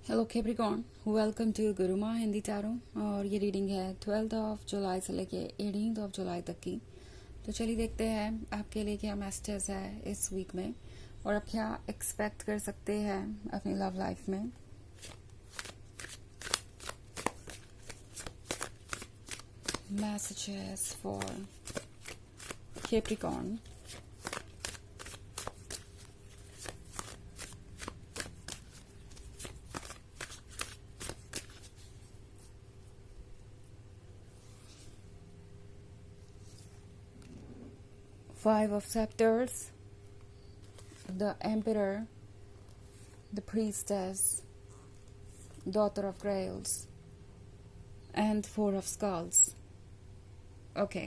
Hello Capricorn, welcome to Guruma Hindi tarot. और ये reading है 12 जुलाई से लेके 18 जुलाई तक की। तो चलिए देखते हैं आपके लिए क्या मैसेजेस है इस वीक में और आप क्या एक्सपेक्ट कर सकते हैं अपनी लव लाइफ में। Messages for Capricorn. Five of Scepters, the Emperor, the Priestess, Daughter of Grails, and Four of Skulls. Okay.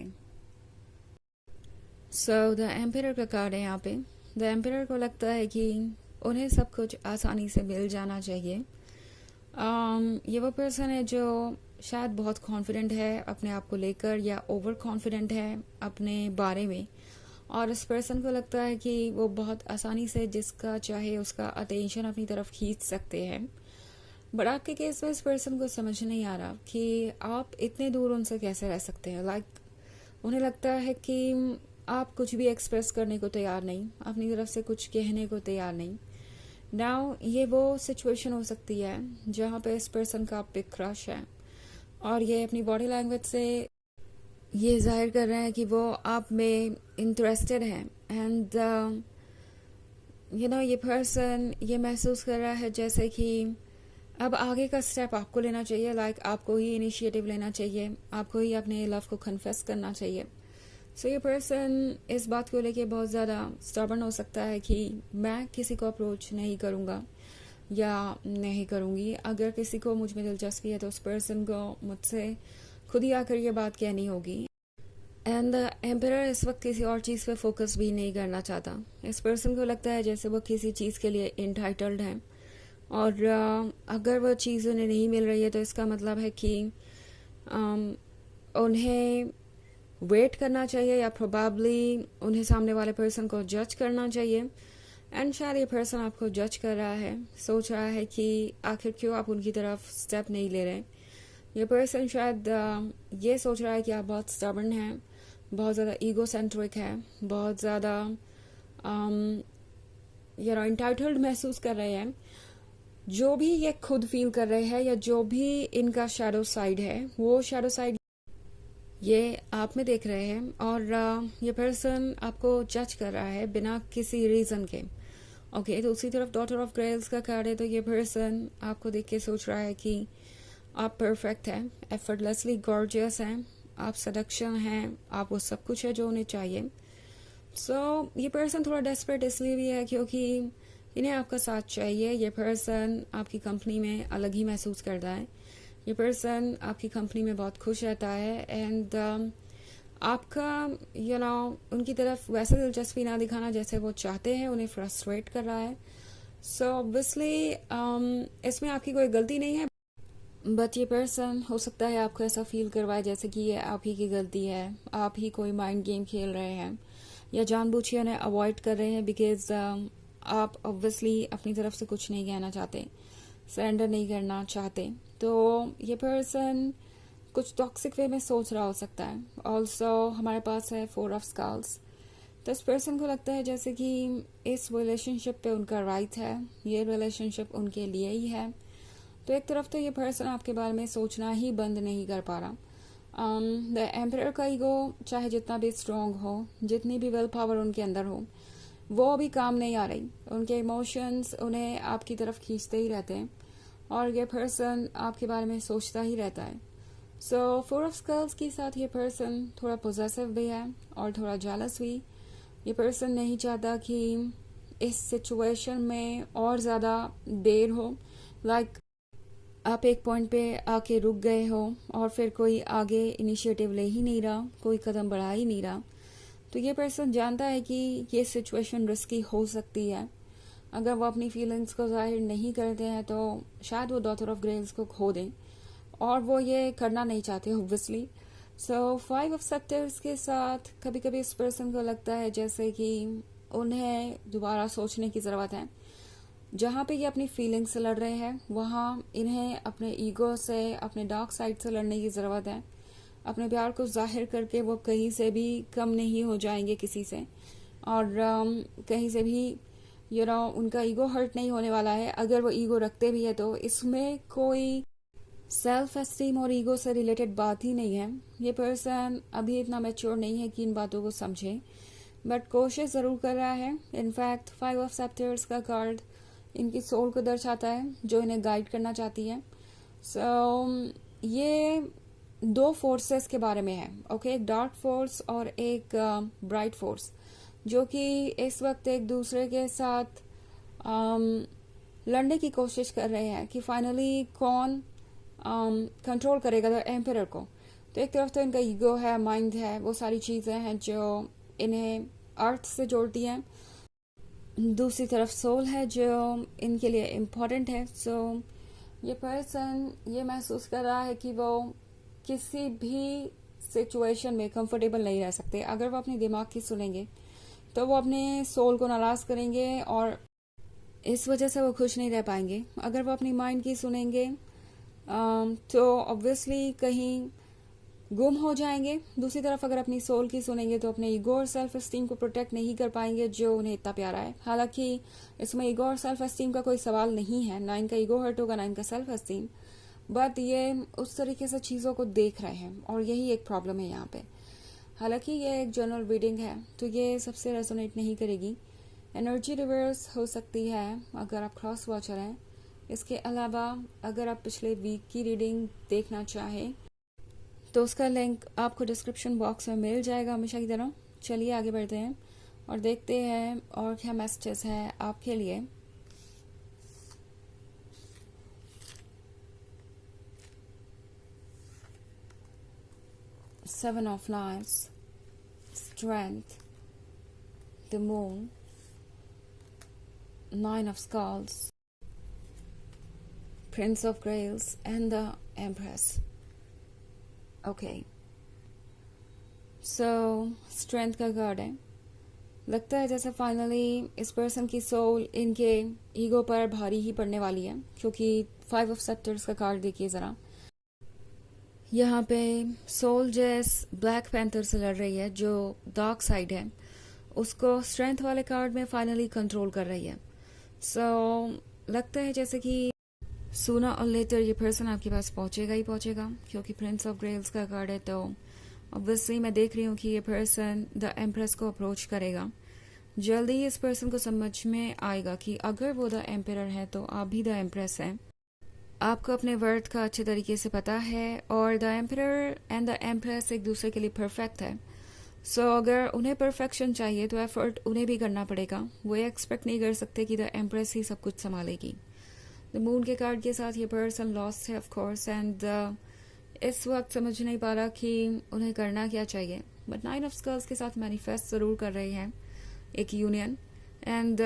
So the Emperor का कार्ड है यहाँ पे। The Emperor को लगता है कि उन्हें सब कुछ आसानी से मिल जाना चाहिए। ये वो पर्सन है जो शायद बहुत कॉन्फिडेंट है अपने आप को लेकर या ओवर कॉन्फिडेंट है अपने बारे में, और इस पर्सन को लगता है कि वो बहुत आसानी से जिसका चाहे उसका अटेंशन अपनी तरफ खींच सकते हैं। बट आपके केस में इस पर्सन को समझ नहीं आ रहा कि आप इतने दूर उनसे कैसे रह सकते हैं। उन्हें लगता है कि आप कुछ भी एक्सप्रेस करने को तैयार नहीं, अपनी तरफ से कुछ कहने को तैयार नहीं। नाउ ये वो सिचुएशन हो सकती है जहाँ पे इस पर्सन का आप पे क्रश है और ये अपनी बॉडी लैंग्वेज से ये जाहिर कर रहे हैं कि वो आप में इंटरेस्टेड है। एंड ये पर्सन ये महसूस कर रहा है जैसे कि अब आगे का स्टेप आपको लेना चाहिए। आपको ही इनिशिएटिव लेना चाहिए, आपको ही अपने लव को कन्फेस करना चाहिए। सो ये पर्सन इस बात को लेके बहुत ज़्यादा स्टबर्न हो सकता है कि मैं किसी को अप्रोच नहीं करूँगा या नहीं करूँगी। अगर किसी को मुझ में दिलचस्पी है तो उस पर्सन को मुझसे खुद ही आकर ये बात कहनी होगी। एंड द एम्परर इस वक्त किसी और चीज़ पे फोकस भी नहीं करना चाहता। इस पर्सन को लगता है जैसे वो किसी चीज़ के लिए इंटाइटल्ड है और अगर वो चीज़ उन्हें नहीं मिल रही है तो इसका मतलब है कि उन्हें वेट करना चाहिए या प्रोबेबली उन्हें सामने वाले पर्सन को जज करना चाहिए। एंड शायद ये पर्सन आपको जज कर रहा है, सोच रहा है कि आखिर क्यों आप उनकी तरफ स्टेप नहीं ले रहे। ये पर्सन शायद ये सोच रहा है कि आप बहुत स्टबर्न हैं, बहुत ज़्यादा ईगो सेंट्रिक है, बहुत ज़्यादा इंटाइटल्ड महसूस कर रहे हैं। जो भी ये खुद फील कर रहे हैं या जो भी इनका शैडो साइड है वो शैडो साइड ये आप में देख रहे हैं और ये पर्सन आपको जज कर रहा है बिना किसी रीज़न के। ओके, तो उसी तरफ डॉटर ऑफ ग्रेल्स का कार्ड है। तो ये पर्सन आपको देख के सोच रहा है कि आप परफेक्ट हैं, एफर्टलेसली गॉर्जियस हैं, आप सडक्शन हैं, आप वो सब कुछ है जो उन्हें चाहिए। सो ये पर्सन थोड़ा डेस्परेट इसलिए भी है क्योंकि इन्हें आपका साथ चाहिए। ये पर्सन आपकी कंपनी में अलग ही महसूस करता है। ये पर्सन आपकी कंपनी में बहुत खुश रहता है एंड आपका उनकी तरफ वैसे दिलचस्पी ना दिखाना जैसे वो चाहते हैं उन्हें फ्रस्ट्रेट कर रहा है। सो ऑब्वियसली इसमें आपकी कोई गलती नहीं है, बट ये पर्सन हो सकता है आपको ऐसा फील करवाए जैसे कि ये आप ही की गलती है, आप ही कोई माइंड गेम खेल रहे हैं या जानबूझ के उन्हें अवॉइड कर रहे हैं बिकॉज आप ऑब्वियसली अपनी तरफ से कुछ नहीं कहना चाहते, सरेंडर नहीं करना चाहते। तो ये पर्सन कुछ टॉक्सिक वे में सोच रहा हो सकता है। ऑल्सो हमारे पास है फोर ऑफ स्कल्स। तो इस पर्सन को लगता है जैसे कि इस रिलेशनशिप पे उनका राइट है, ये रिलेशनशिप उनके लिए ही है। तो एक तरफ तो ये पर्सन आपके बारे में सोचना ही बंद नहीं कर पा रहा। द एम्परर का ईगो चाहे जितना भी स्ट्रांग हो, जितनी भी विल पावर उनके अंदर हो, वो अभी काम नहीं आ रही। उनके इमोशंस उन्हें आपकी तरफ खींचते ही रहते हैं और ये पर्सन आपके बारे में सोचता ही रहता है। सो फोर ऑफ स्कल्स के साथ ये पर्सन थोड़ा पोजेसिव भी है और थोड़ा जेलस भी। ये पर्सन नहीं चाहता कि इस सिचुएशन में और ज़्यादा देर हो। आप एक पॉइंट पे आके रुक गए हो और फिर कोई आगे इनिशिएटिव ले ही नहीं रहा, कोई कदम बढ़ा ही नहीं रहा। तो ये पर्सन जानता है कि ये सिचुएशन रिस्की हो सकती है। अगर वो अपनी फीलिंग्स को जाहिर नहीं करते हैं तो शायद वो डॉटर ऑफ ग्रेल्स को खो दें और वो ये करना नहीं चाहते obviously. So five of sectors के साथ कभी कभी इस पर्सन को लगता है जैसे कि उन्हें दोबारा सोचने की ज़रूरत है। जहाँ पे ये अपनी फीलिंग्स से लड़ रहे हैं वहाँ इन्हें अपने ईगो से, अपने डार्क साइड से लड़ने की ज़रूरत है। अपने प्यार को जाहिर करके वो कहीं से भी कम नहीं हो जाएंगे किसी से, और कहीं से भी उनका ईगो हर्ट नहीं होने वाला है। अगर वो ईगो रखते भी है तो इसमें कोई सेल्फ एस्टीम और ईगो से रिलेटेड बात ही नहीं है। ये पर्सन अभी इतना मैच्योर नहीं है कि इन बातों को समझे, बट कोशिश ज़रूर कर रहा है। इनफैक्ट 5 ऑफ सेप्टर्स का कार्ड इनकी सोल को दर्शाता है जो इन्हें गाइड करना चाहती है। ये 2 फोर्सेस के बारे में है, ओके, एक डार्क फोर्स और एक ब्राइट फोर्स, जो कि इस वक्त एक दूसरे के साथ लड़ने की कोशिश कर रहे हैं कि फाइनली कौन कंट्रोल करेगा द एम्परर को। तो एक तरफ तो इनका ईगो है, माइंड है, वो सारी चीज़ें हैं जो इन्हें अर्थ से जोड़ती हैं। दूसरी तरफ सोल है जो इनके लिए इम्पोर्टेंट है। ये पर्सन ये महसूस कर रहा है कि वो किसी भी सिचुएशन में कंफर्टेबल नहीं रह सकते। अगर वो अपने दिमाग की सुनेंगे तो वो अपने सोल को नाराज करेंगे और इस वजह से वो खुश नहीं रह पाएंगे। अगर वो अपनी माइंड की सुनेंगे तो ऑब्वियसली कहीं गुम हो जाएंगे। दूसरी तरफ अगर अपनी सोल की सुनेंगे तो अपने ईगो और सेल्फ एस्टीम को प्रोटेक्ट नहीं कर पाएंगे जो उन्हें इतना प्यारा है। हालांकि इसमें ईगो और सेल्फ एस्टीम का कोई सवाल नहीं है, ना इनका ईगो हर्ट होगा ना इनका सेल्फ एस्टीम, बट ये उस तरीके से चीज़ों को देख रहे हैं और यही एक प्रॉब्लम है यहाँ पे। हालांकि ये एक जनरल रीडिंग है तो ये सबसे रेजोनेट नहीं करेगी। एनर्जी रिवर्स हो सकती है अगर आप क्रॉस वॉचर हैं। इसके अलावा अगर आप पिछले वीक की रीडिंग देखना चाहें तो उसका लिंक आपको डिस्क्रिप्शन बॉक्स में मिल जाएगा हमेशा की तरह। चलिए आगे बढ़ते हैं और देखते हैं और क्या मैसेजेस है आपके लिए। Seven of Knives, Strength, the Moon, Nine of Skulls, Prince of Grails and the Empress. Okay. So, Strength का कार्ड है। लगता है जैसे फाइनली इस पर्सन की सोल इनके ईगो पर भारी ही पड़ने वाली है, क्योंकि 5 ऑफ सेप्टर्स का कार्ड देखिए ज़रा। यहाँ पे सोल जैस ब्लैक पैंथर से लड़ रही है जो डार्क साइड है, उसको स्ट्रेंथ वाले कार्ड में फाइनली कंट्रोल कर रही है। लगता है जैसे कि सूना और लेटर ये पर्सन आपके पास पहुंचेगा ही पहुंचेगा, क्योंकि प्रिंस ऑफ ग्रेल्स का कार्ड है। तो ऑब्वियसली मैं देख रही हूँ कि ये पर्सन द एम्प्रेस को अप्रोच करेगा। जल्दी ही इस पर्सन को समझ में आएगा कि अगर वो द एम्परर है तो आप भी द एम्प्रेस हैं। आपको अपने वर्थ का अच्छे तरीके से पता है और the emperor and the empress एक दूसरे के लिए परफेक्ट है। अगर उन्हें परफेक्शन चाहिए तो एफर्ट उन्हें भी करना पड़ेगा। वो ये एक्सपेक्ट नहीं कर सकते कि द एम्प्रेस ही सब कुछ संभालेगी। द मून के कार्ड के साथ ये पर्सन लॉस्ट है ऑफ कोर्स, एंड इस वक्त समझ नहीं पा रहा कि उन्हें करना क्या चाहिए। बट 9 ऑफ स्कल्स के साथ मैनिफेस्ट जरूर कर रहे हैं एक यूनियन, एंड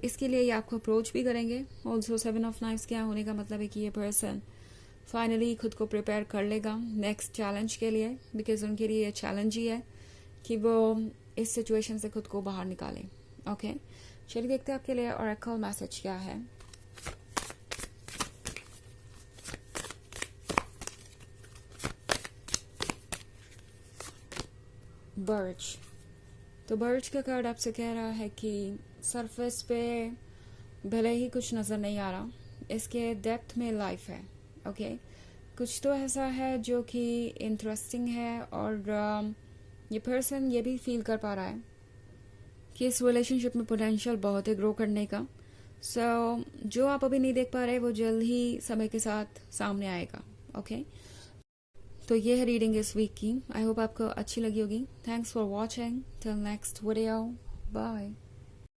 इसके लिए ये आपको अप्रोच भी करेंगे। ऑल्सो 7 ऑफ नाइफ्स क्या होने का मतलब है कि ये पर्सन फाइनली खुद को प्रिपेयर कर लेगा नेक्स्ट चैलेंज के लिए, बिकॉज उनके लिए ये चैलेंज ही है कि वो इस सिचुएशन से खुद को बाहर निकालें। ओके, चलिए देखते हैं आपके लिए ऑरेकल मैसेज क्या है। बर्च, तो बर्च का कार्ड आपसे कह रहा है कि सरफेस पे भले ही कुछ नज़र नहीं आ रहा, इसके डेप्थ में लाइफ है। ओके, कुछ तो ऐसा है जो कि इंटरेस्टिंग है, और ये पर्सन ये भी फील कर पा रहा है कि इस रिलेशनशिप में पोटेंशियल बहुत है ग्रो करने का। जो आप अभी नहीं देख पा रहे वो जल्द ही समय के साथ सामने आएगा। ओके, तो ये है रीडिंग इस वीक की। आई होप आपको अच्छी लगी होगी। Thanks for watching, till next video, bye.